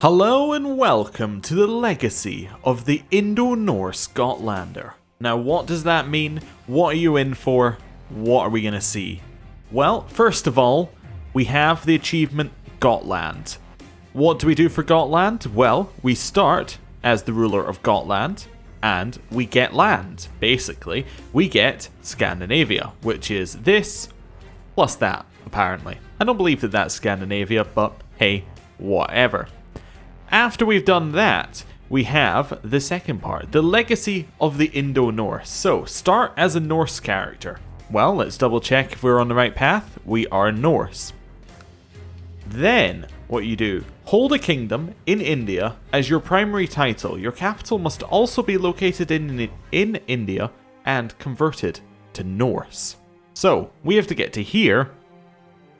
Hello and welcome to the legacy of the Indo-Norse Gotlander. Now what does that mean? What are you in for? What are we going to see? Well, first of all, we have the achievement Gotland. What do we do for Gotland? Well, we start as the ruler of Gotland and we get land. Basically, we get Scandinavia, which is this plus that, apparently. I don't believe that that's Scandinavia, but hey, whatever. After we've done that, we have the second part, the legacy of the Indo-Norse. So, start as a Norse character. Well, let's double check if we're on the right path. We are Norse. Then, what you do, hold a kingdom in India as your primary title. Your capital must also be located in India and converted to Norse. So, we have to get to here,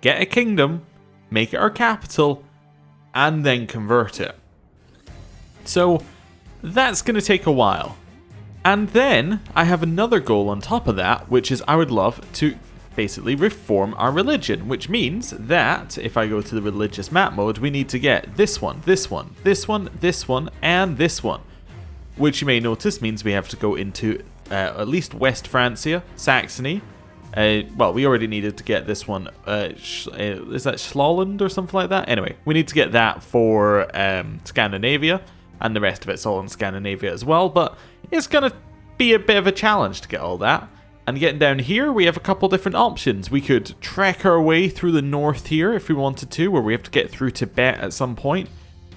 get a kingdom, make it our capital, and then convert it. So that's going to take a while. And then I have another goal on top of that, which is I would love to basically reform our religion, which means that if I go to the religious map mode, we need to get this one, this one, this one, this one, and this one, which you may notice means we have to go into at least West Francia, Saxony. Well, we already needed to get this one. Is that Schlolland or something like that? Anyway, we need to get that for Scandinavia, and the rest of it's all in Scandinavia as well. But it's going to be a bit of a challenge to get all that. And getting down here, we have a couple different options. We could trek our way through the north here if we wanted to, where we have to get through Tibet at some point.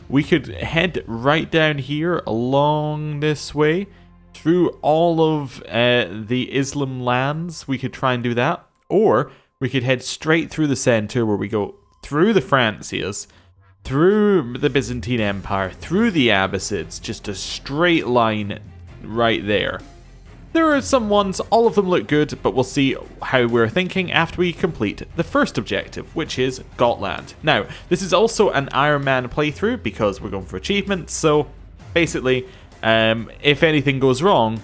We could head right down here along this way, through all of the Islam lands. We could try and do that. Or we could head straight through the center where we go through the Francias, through the Byzantine Empire, through the Abbasids, just a straight line right there. There are some ones, all of them look good, but we'll see how we're thinking after we complete the first objective, which is Gotland. Now, this is also an Iron Man playthrough because we're going for achievements, so basically, if anything goes wrong,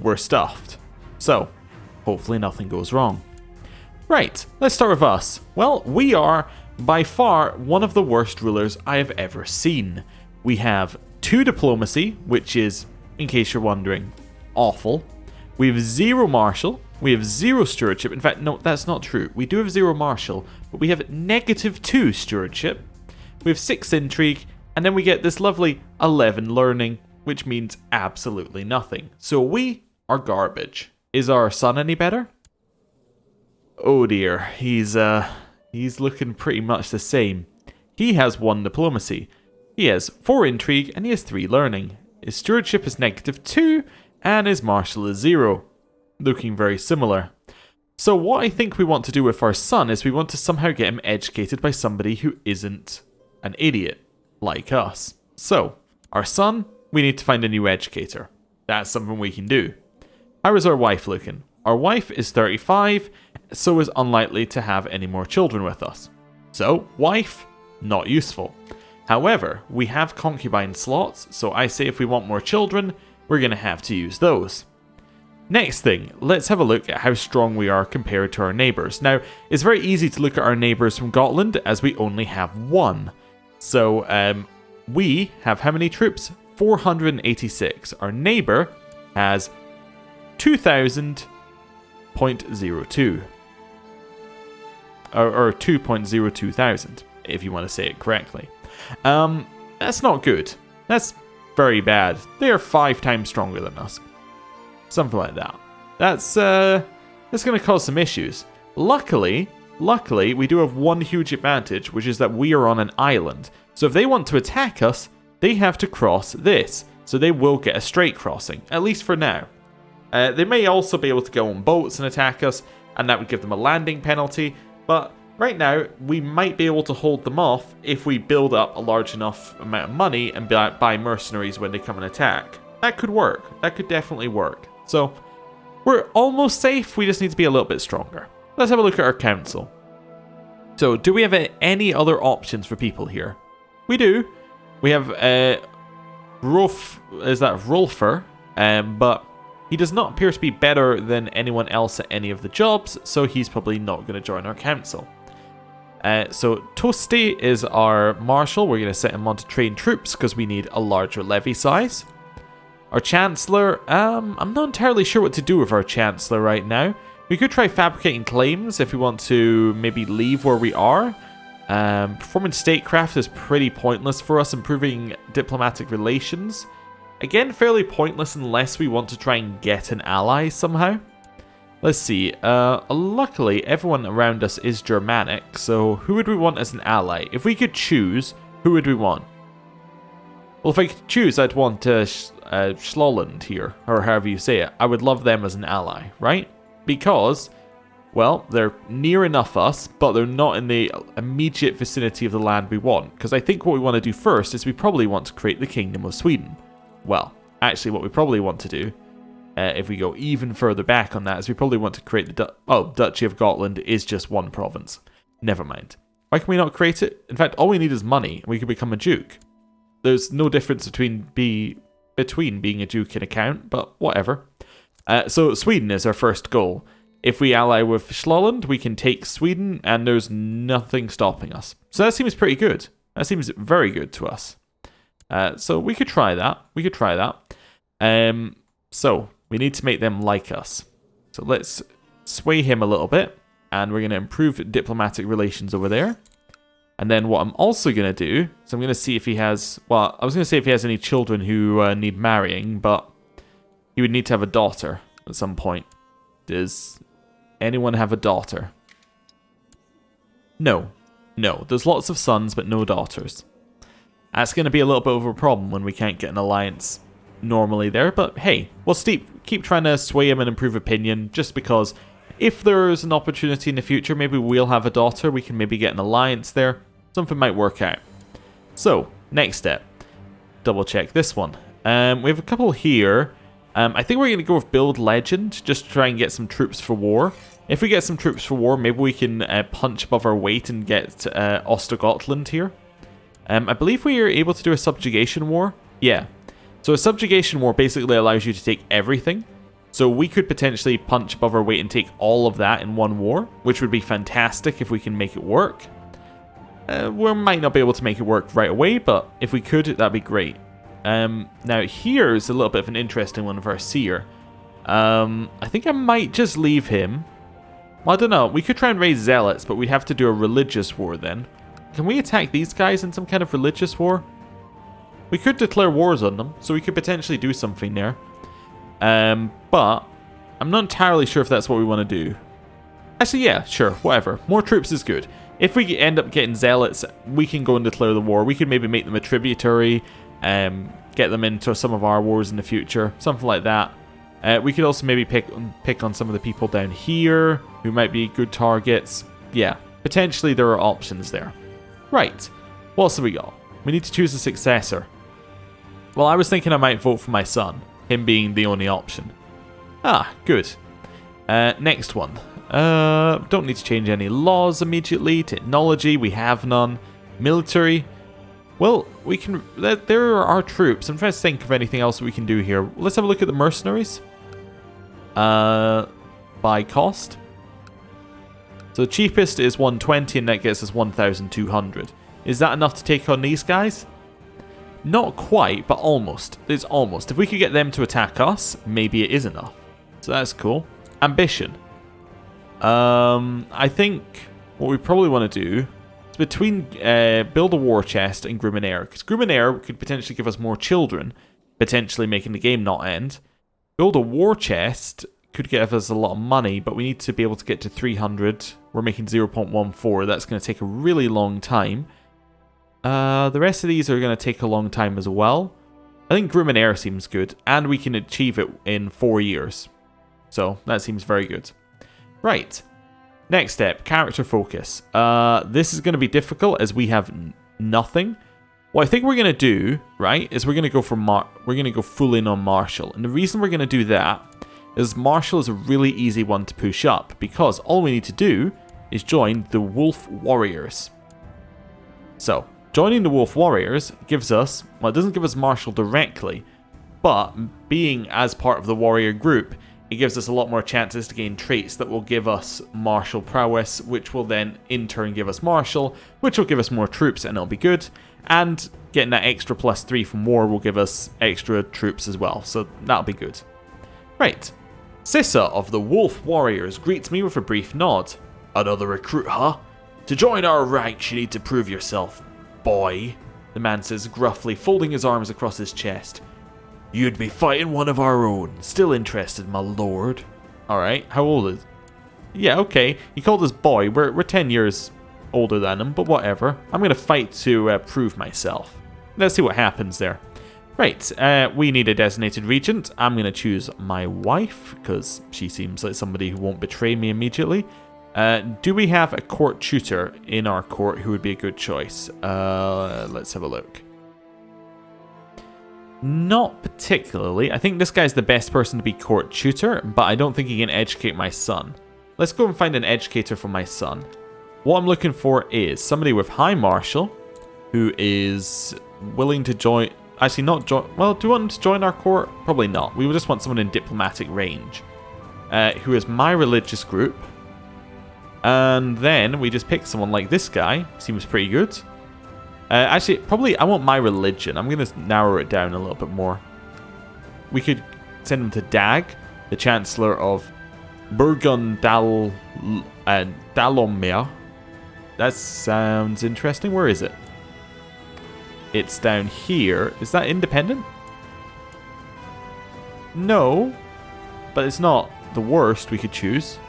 we're stuffed. So, hopefully nothing goes wrong. Right, let's start with us. Well, we are by far one of the worst rulers I have ever seen. We have 2 diplomacy, which is, in case you're wondering, awful. We have 0 martial. We have 0 stewardship. In fact, no, that's not true. We do have 0 martial, but we have -2 stewardship. We have 6 intrigue, and then we get this lovely 11 learning, which means absolutely nothing. So we are garbage. Is our son any better? Oh dear, he's looking pretty much the same. He has 1 diplomacy. He has 4 intrigue and he has 3 learning. His stewardship is -2 and his martial is 0. Looking very similar. So what I think we want to do with our son is we want to somehow get him educated by somebody who isn't an idiot like us. So, our son, we need to find a new educator. That's something we can do. How is our wife looking? Our wife is 35, so is unlikely to have any more children with us. So, wife, not useful. However, we have concubine slots, so I say if we want more children, we're going to have to use those. Next thing, let's have a look at how strong we are compared to our neighbours. Now, it's very easy to look at our neighbours from Gotland as we only have 1. So, we have how many troops? 486. Our neighbour has 2,000.02. Or 2.02,000, if you want to say it correctly. That's not good. That's very bad. They are 5 times stronger than us. Something like that. That's going to cause some issues. Luckily, we do have one huge advantage, which is that we are on an island. So if they want to attack us, they have to cross this, so they will get a straight crossing, at least for now. They may also be able to go on boats and attack us, and that would give them a landing penalty, but right now, we might be able to hold them off if we build up a large enough amount of money and buy mercenaries when they come and attack. That could work. That could definitely work. So, we're almost safe, we just need to be a little bit stronger. Let's have a look at our council. So, do we have any other options for people here? We do. We have Rolfer, but he does not appear to be better than anyone else at any of the jobs, so he's probably not going to join our council. So Tosti is our marshal. We're going to set him on to train troops because we need a larger levy size. Our Chancellor, I'm not entirely sure what to do with our Chancellor right now. We could try fabricating claims if we want to maybe leave where we are. Performing statecraft is pretty pointless for us. Improving diplomatic relations, again, fairly pointless unless we want to try and get an ally somehow. Let's see. Luckily, everyone around us is Germanic, so who would we want as an ally? If we could choose, who would we want? Well, if I could choose, I'd want Schlolland here, or however you say it. I would love them as an ally, right? Because, well, they're near enough us, but they're not in the immediate vicinity of the land we want. Because I think what we want to do first is we probably want to create the Kingdom of Sweden. Well, actually what we probably want to do, if we go even further back on that, is we probably want to create the Duchy of Gotland is just one province. Never mind. Why can we not create it? In fact, all we need is money, and we can become a duke. There's no difference between being a duke and a count, but whatever. So Sweden is our first goal. If we ally with Schlolland, we can take Sweden, and there's nothing stopping us. So that seems pretty good. That seems very good to us. So we could try that. So we need to make them like us. So let's sway him a little bit, and we're going to improve diplomatic relations over there. And then what I'm also going to do, so I'm going to see if he has, well, I was going to say if he has any children who need marrying, but he would need to have a daughter at some point. Does anyone have a daughter? No. No, there's lots of sons, but no daughters. That's going to be a little bit of a problem when we can't get an alliance normally there, but hey, we'll keep trying to sway him and improve opinion, just because if there's an opportunity in the future, maybe we'll have a daughter, we can maybe get an alliance there. Something might work out. So, next step. Double check this one. We have a couple here. I think we're going to go with Build Legend, just to try and get some troops for war. If we get some troops for war, maybe we can punch above our weight and get Gotland here. I believe we are able to do a Subjugation War. Yeah. So a Subjugation War basically allows you to take everything. So we could potentially punch above our weight and take all of that in one war, which would be fantastic if we can make it work. We might not be able to make it work right away, but if we could, that'd be great. Now here's a little bit of an interesting one of our seer. I think I might just leave him. Well, I don't know. We could try and raise zealots, but we'd have to do a religious war then. Can we attack these guys in some kind of religious war? We could declare wars on them, so we could potentially do something there. But I'm not entirely sure if that's what we want to do. Actually, yeah, sure, whatever. More troops is good. If we end up getting zealots, we can go and declare the war. We could maybe make them a tributary, get them into some of our wars in the future, something like that. We could also maybe pick on some of the people down here who might be good targets. Yeah, potentially there are options there. Right, what else have we got? We need to choose a successor. Well, I was thinking I might vote for my son, him being the only option. Ah, good. Next one. Don't need to change any laws immediately. Technology, we have none. Military. Well, we can... There are our troops. I'm trying to think of anything else we can do here. Let's have a look at the mercenaries. By cost. So the cheapest is 120 and that gets us 1,200. Is that enough to take on these guys? Not quite, but almost. It's almost. If we could get them to attack us, maybe it is enough. So that's cool. Ambition. I think what we probably want to do is between build a war chest and Germanic, because Germanic could potentially give us more children, potentially making the game not end. Build a war chest could give us a lot of money, but we need to be able to get to 300. We're making 0.14. That's going to take a really long time. The rest of these are going to take a long time as well. I think Germanic seems good, and we can achieve it in 4 years. So that seems very good. Right. Next step, character focus. This is going to be difficult as we have nothing. What I think we're going to do, right, is we're going to go for we're going to go full in on Marshall. And the reason we're going to do that is Marshall is a really easy one to push up, because all we need to do is join the Wolf Warriors. So, joining the Wolf Warriors gives us, well, it doesn't give us Marshall directly, but being as part of the warrior group, It gives us a lot more chances to gain traits that will give us martial prowess, which will then in turn give us martial, which will give us more troops and it'll be good. And getting that extra +3 from war will give us extra troops as well, so that'll be good. Right. Sissa of the Wolf Warriors greets me with a brief nod. Another recruit, huh? To join our ranks, you need to prove yourself, boy, the man says gruffly, folding his arms across his chest. You'd be fighting one of our own. Still interested, my lord? Alright, how old is... Yeah, okay. He called us boy. We're 10 years older than him, but whatever. I'm going to fight to prove myself. Let's see what happens there. Right, we need a designated regent. I'm going to choose my wife, because she seems like somebody who won't betray me immediately. Do we have a court tutor in our court who would be a good choice? Let's have a look. Not particularly. I think this guy's the best person to be court tutor, but I don't think he can educate my son. Let's go and find an educator for my son. What I'm looking for is somebody with high martial who is willing to join... Actually, not join... Well, do you want him to join our court? Probably not. We would just want someone in diplomatic range. Who is my religious group. And then we just pick someone like this guy. Seems pretty good. Actually, probably I want my religion. I'm going to narrow it down a little bit more. We could send him to Dag, the Chancellor of Dalomir. That sounds interesting. Where is it? It's down here. Is that independent? No, but it's not the worst we could choose.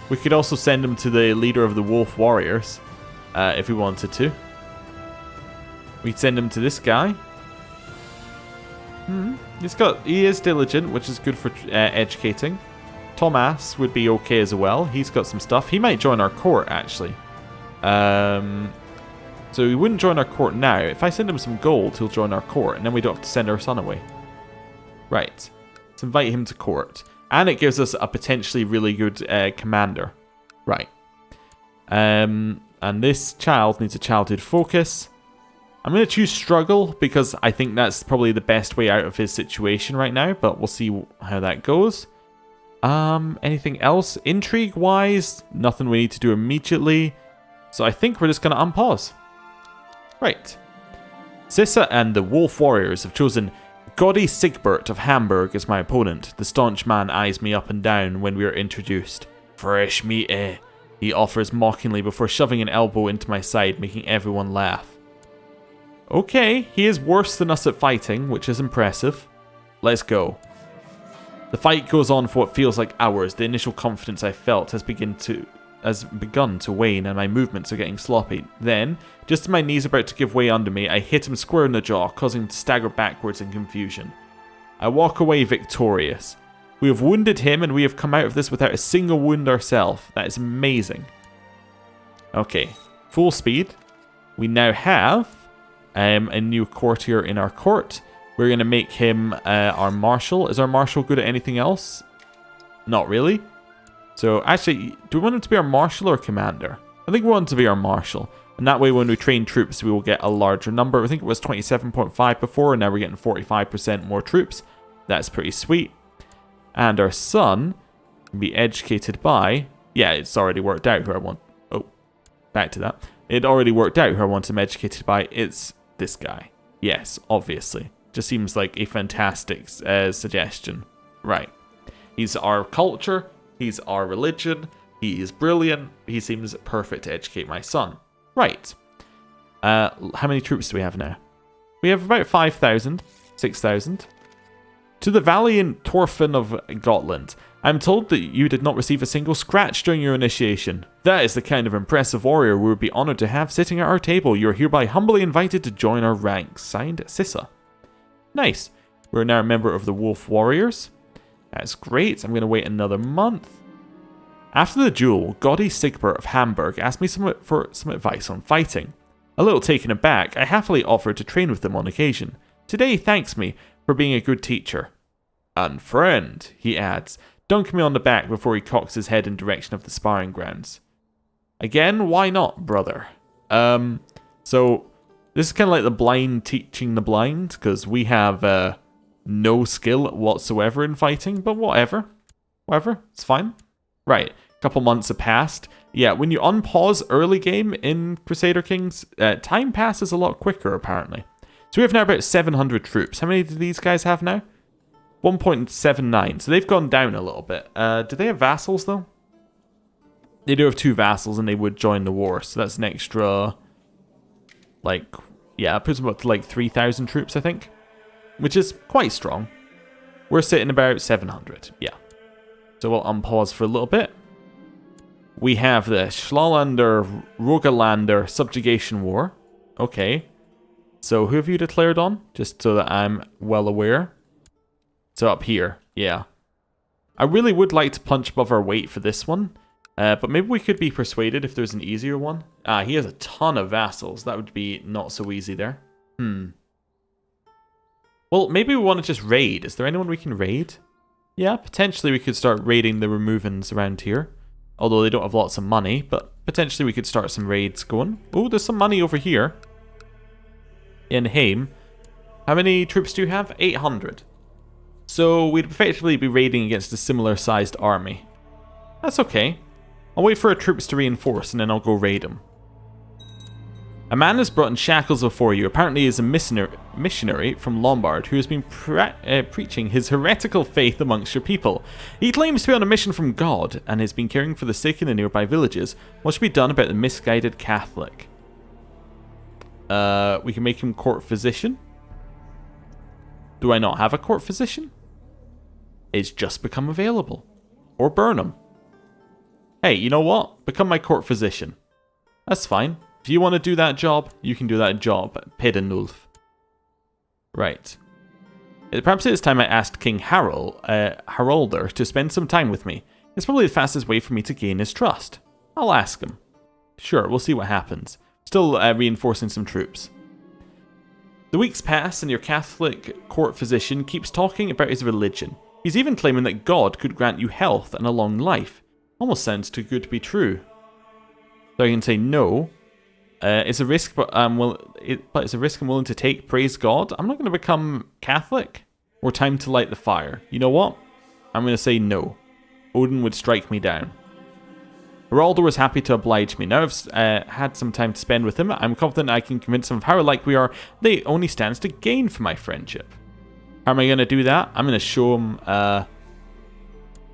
We could also send him to the leader of the Wolf Warriors, if we wanted to. We'd send him to this guy. He is diligent, which is good for educating. Thomas would be okay as well. He's got some stuff. He might join our court, actually. So he wouldn't join our court now. If I send him some gold, he'll join our court, and then we don't have to send our son away. Right. Let's invite him to court. And it gives us a potentially really good commander. Right. And this child needs a childhood focus. I'm going to choose struggle because I think that's probably the best way out of his situation right now, but we'll see how that goes. Anything else? Intrigue-wise, nothing we need to do immediately. So I think we're just going to unpause. Right. Sissa and the Wolf Warriors have chosen Gaudy Sigbert of Hamburg as my opponent. The staunch man eyes me up and down when we are introduced. Fresh meat, eh? He offers mockingly before shoving an elbow into my side, making everyone laugh. Okay, he is worse than us at fighting, which is impressive. Let's go. The fight goes on for what feels like hours. The initial confidence I felt has begun to wane and my movements are getting sloppy. Then, just as my knees are about to give way under me, I hit him square in the jaw, causing him to stagger backwards in confusion. I walk away victorious. We have wounded him and we have come out of this without a single wound ourselves. That is amazing. Okay, full speed. We now have a new courtier in our court. We're going to make him our marshal. Is our marshal good at anything else? Not really. So actually, do we want him to be our marshal or commander? I think we want him to be our marshal. And that way when we train troops, we will get a larger number. I think it was 27.5 before, and now we're getting 45% more troops. That's pretty sweet. And our son can be educated by... Yeah, it's already worked out who I want... Oh, back to that. It already worked out who I want him educated by. It's this guy. Yes, obviously. Just seems like a fantastic suggestion. Right. He's our culture. He's our religion. He is brilliant. He seems perfect to educate my son. Right. How many troops do we have now? We have about 5,000. 6,000. To the valiant Thorfinn of Gotland. I'm told that you did not receive a single scratch during your initiation. That is the kind of impressive warrior we would be honored to have sitting at our table. You are hereby humbly invited to join our ranks. Signed, Sissa. Nice. We're now a member of the Wolf Warriors. That's great. I'm going to wait another month. After the duel, Gaudy Sigbert of Hamburg asked me for some advice on fighting. A little taken aback, I happily offered to train with them on occasion. Today he thanks me for being a good teacher. And friend, he adds, dunking me on the back before he cocks his head in direction of the sparring grounds. Again, why not, brother? So this is kind of like the blind teaching the blind, because we have no skill whatsoever in fighting, but whatever. whatever, it's fine. Right, a couple months have passed. Yeah, when you unpause early game in Crusader Kings, time passes a lot quicker, apparently. So we have now about 700 troops. How many do these guys have now? 1.79, so they've gone down a little bit. Do they have vassals, though? They do have 2 vassals, and they would join the war, so that's an extra, like, yeah, it puts them up to like 3,000 troops, I think, which is quite strong. We're sitting about 700, yeah. So we'll unpause for a little bit. We have the Gotlander, Gotlander Subjugation War. Okay. So who have you declared on? Just so that I'm well aware. So up here, yeah. I really would like to punch above our weight for this one. But maybe we could be persuaded if there's an easier one. Ah, he has a ton of vassals. That would be not so easy there. Well, maybe we want to just raid. Is there anyone we can raid? Yeah, potentially we could start raiding the removings around here. Although they don't have lots of money, but potentially we could start some raids going. Oh, there's some money over here. In Haim. How many troops do you have? 800. So we'd effectively be raiding against a similar sized army. That's okay. I'll wait for our troops to reinforce and then I'll go raid them. A man is brought in shackles before you. Apparently he is a missionary from Lombard who has been preaching his heretical faith amongst your people. He claims to be on a mission from God and has been caring for the sick in the nearby villages. What should be done about the misguided Catholic? We can make him court physician. Do I not have a court physician? It's just become available. Or burn him. Hey, you know what? Become my court physician. That's fine. If you want to do that job, you can do that job. Pedenulf. Right. Perhaps it is time I asked King Harolder to spend some time with me. It's probably the fastest way for me to gain his trust. I'll ask him. Sure, we'll see what happens. Still reinforcing some troops. The weeks pass and your Catholic court physician keeps talking about his religion. He's even claiming that God could grant you health and a long life. Almost sounds too good to be true. So I can say no. It's a risk, but it's a risk I'm willing to take. Praise God. I'm not going to become Catholic. Or time to light the fire. You know what? I'm going to say no. Odin would strike me down. Harolder was happy to oblige me. Now I've had some time to spend with him. I'm confident I can convince him of how alike we are. They only stands to gain from my friendship. How am I going to do that? I'm going to show him. I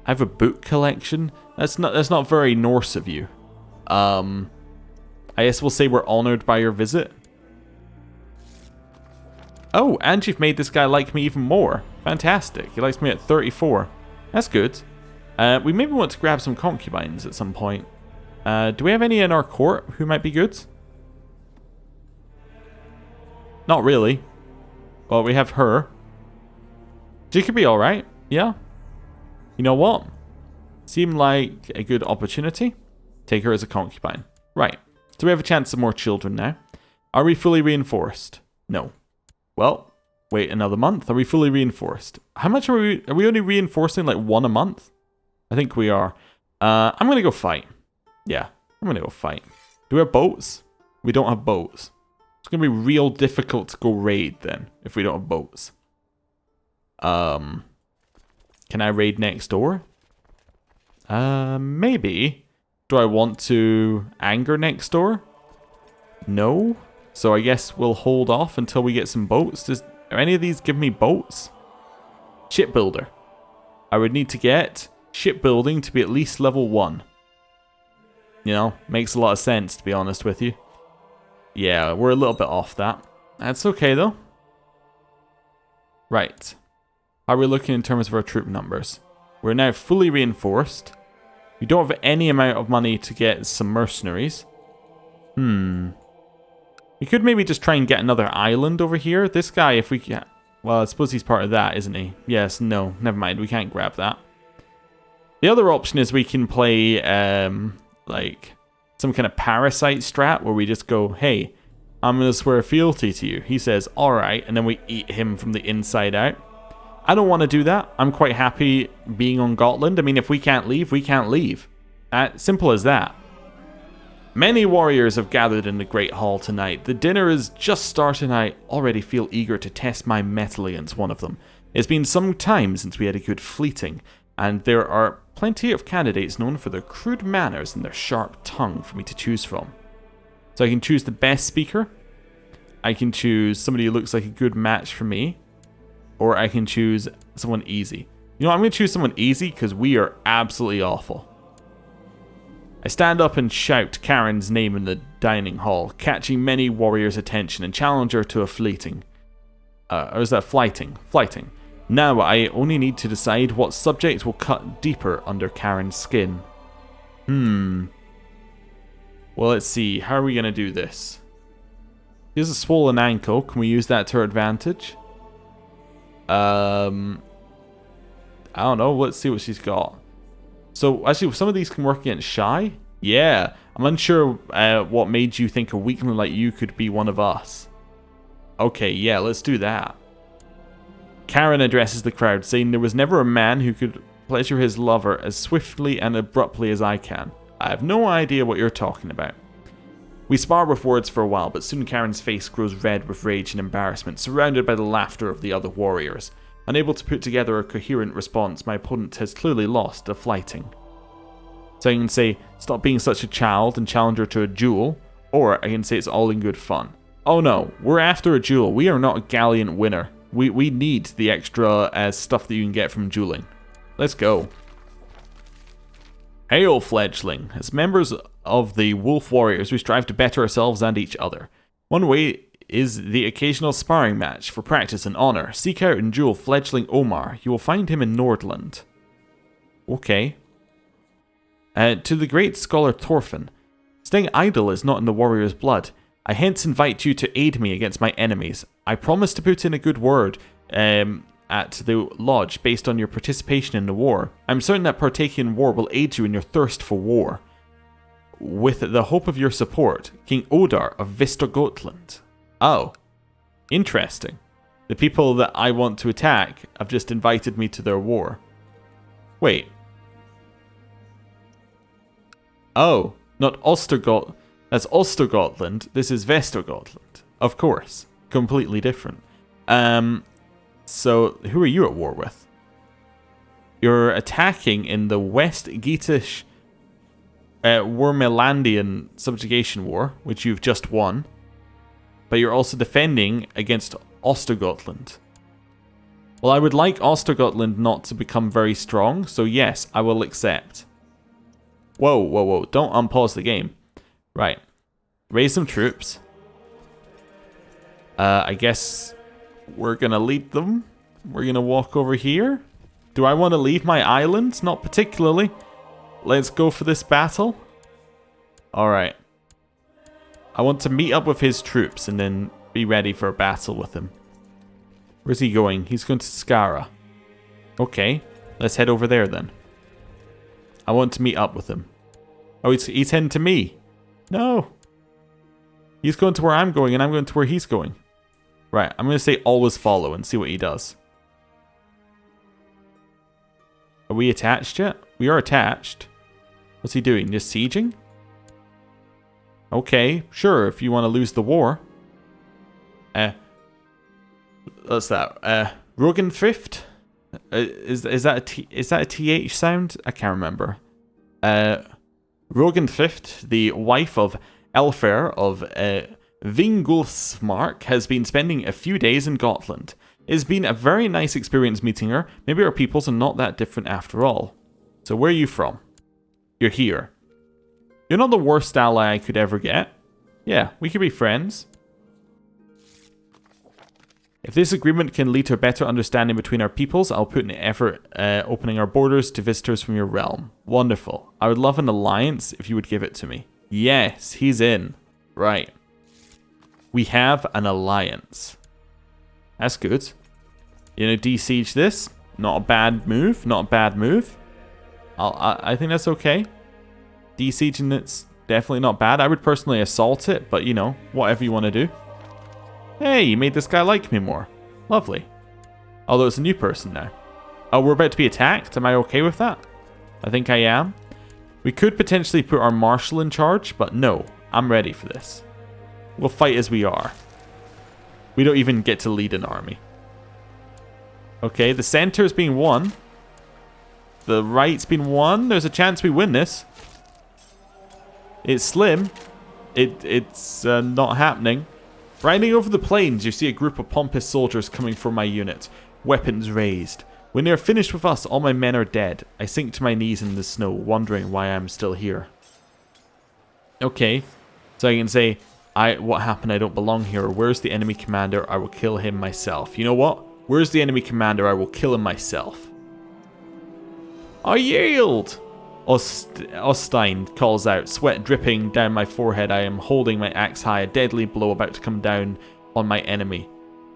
have a book collection. That's not very Norse of you. I guess we'll say we're honored by your visit. Oh, and you've made this guy like me even more. Fantastic. He likes me at 34. That's good. We maybe want to grab some concubines at some point. Do we have any in our court who might be good? Not really. Well, we have her. She could be alright. Yeah. You know what? Seemed like a good opportunity. Take her as a concubine. Right. So we have a chance of more children now. Are we fully reinforced? No. Well, wait another month. Are we fully reinforced? How much are we? Are we only reinforcing like 1 a month? I think we are. I'm going to go fight. Yeah, I'm going to go fight. Do we have boats? We don't have boats. It's going to be real difficult to go raid then if we don't have boats. Can I raid next door? Maybe. Do I want to anger next door? No. So I guess we'll hold off until we get some boats. Are any of these give me boats? Shipbuilder. I would need to get shipbuilding to be at least level 1. You know, makes a lot of sense to be honest with you. Yeah, we're a little bit off that. That's okay though. Right. How are we looking in terms of our troop numbers? We're now fully reinforced. We don't have any amount of money to get some mercenaries. We could maybe just try and get another island over here. This guy, if we can... Well, I suppose he's part of that, isn't he? Yes, no, never mind. We can't grab that. The other option is we can play, like, some kind of parasite strat where we just go, hey, I'm going to swear fealty to you. He says, alright, and then we eat him from the inside out. I don't want to do that. I'm quite happy being on Gotland. I mean, if we can't leave, we can't leave. Simple as that. Many warriors have gathered in the Great Hall tonight. The dinner is just started and I already feel eager to test my mettle against one of them. It's been some time since we had a good fleeting, and there are plenty of candidates known for their crude manners and their sharp tongue for me to choose from. So I can choose the best speaker. I can choose somebody who looks like a good match for me. Or I can choose someone easy. You know what, I'm going to choose someone easy because we are absolutely awful. I stand up and shout Karen's name in the dining hall, catching many warriors' attention and challenge her to a fleeting. Or is that flighting? Flighting. Now I only need to decide what subject will cut deeper under Karen's skin. Well, let's see. How are we going to do this? She has a swollen ankle. Can we use that to our advantage? I don't know. Let's see what she's got. So, actually, some of these can work against Shy. Yeah. I'm unsure what made you think a weakling like you could be one of us. Okay, yeah, let's do that. Karen addresses the crowd, saying there was never a man who could pleasure his lover as swiftly and abruptly as I can. I have no idea what you're talking about. We spar with words for a while, but soon Karen's face grows red with rage and embarrassment, surrounded by the laughter of the other warriors. Unable to put together a coherent response, my opponent has clearly lost a flighting. So I can say, stop being such a child and challenge her to a duel, or I can say it's all in good fun. Oh no, we're after a duel. We are not a gallant winner. We need the extra stuff that you can get from dueling. Let's go. Hail, fledgling. As members of the Wolf Warriors, we strive to better ourselves and each other. One way is the occasional sparring match for practice and honor. Seek out and duel fledgling Omar. You will find him in Nordland. Okay. To the great scholar Thorfinn. Staying idle is not in the warrior's blood. I hence invite you to aid me against my enemies. I promise to put in a good word at the lodge based on your participation in the war. I'm certain that partaking in war will aid you in your thirst for war. With the hope of your support, King Odar of Gotland. Oh, interesting. The people that I want to attack have just invited me to their war. Wait. Oh, not Ostergot. That's Ostergotland. This is Vestergotland. Of course. Completely different. So, who are you at war with? You're attacking in the West Geatish Wormelandian Subjugation War, which you've just won. But you're also defending against Ostergotland. Well, I would like Ostergotland not to become very strong, so yes, I will accept. Whoa, whoa, whoa. Don't unpause the game. Right. Raise some troops. I guess we're going to lead them. We're going to walk over here. Do I want to leave my island? Not particularly. Let's go for this battle. Alright. I want to meet up with his troops and then be ready for a battle with him. Where's he going? He's going to Skara. Okay. Let's head over there then. I want to meet up with him. Oh, he's heading to me. No. He's going to where I'm going and I'm going to where he's going. Right, I'm going to say always follow and see what he does. Are we attached yet? We are attached. What's he doing? Just sieging? Okay, sure, if you want to lose the war. What's that? Rogenthrift? Is that a TH sound? I can't remember. Rogenthrift, the wife of Elfer of Vingulfsmark, has been spending a few days in Gotland. It's been a very nice experience meeting her. Maybe our peoples are not that different after all. So where are you from? You're here. You're not the worst ally I could ever get. Yeah, we could be friends. If this agreement can lead to a better understanding between our peoples, I'll put in effort opening our borders to visitors from your realm. Wonderful. I would love an alliance if you would give it to me. Yes, he's in. Right. We have an alliance. That's good. You know, de-siege this. Not a bad move. Not a bad move. I think that's okay. De-sieging it's definitely not bad. I would personally assault it, but you know, whatever you want to do. Hey, you made this guy like me more. Lovely. Although it's a new person now. Oh, we're about to be attacked. Am I okay with that? I think I am. We could potentially put our marshal in charge, but no. I'm ready for this. We'll fight as we are. We don't even get to lead an army. Okay, the center is being won. The right's been won. There's a chance we win this. It's slim. It's not happening. Riding over the plains, you see a group of pompous soldiers coming for my unit, weapons raised. When they are finished with us, all my men are dead. I sink to my knees in the snow, wondering why I'm still here. Okay, so I can say, what happened? I don't belong here. Where's the enemy commander? I will kill him myself. You know what? Where's the enemy commander? I will kill him myself. I yield! Ostein calls out, sweat dripping down my forehead. I am holding my axe high, a deadly blow about to come down on my enemy.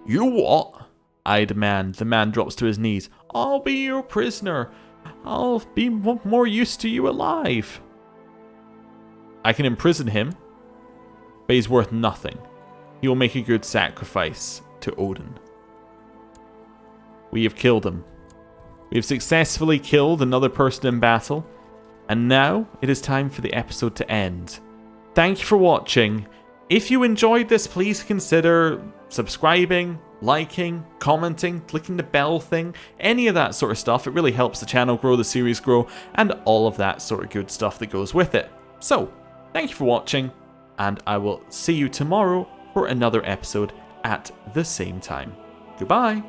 You what? I demand. The man drops to his knees. I'll be your prisoner. I'll be more used to you alive. I can imprison him, but he's worth nothing. He will make a good sacrifice to Odin. We have killed him. We have successfully killed another person in battle. And now it is time for the episode to end. Thank you for watching. If you enjoyed this, please consider subscribing, liking, commenting, clicking the bell thing, any of that sort of stuff. It really helps the channel grow, the series grow, and all of that sort of good stuff that goes with it. So, thank you for watching, and I will see you tomorrow for another episode at the same time. Goodbye.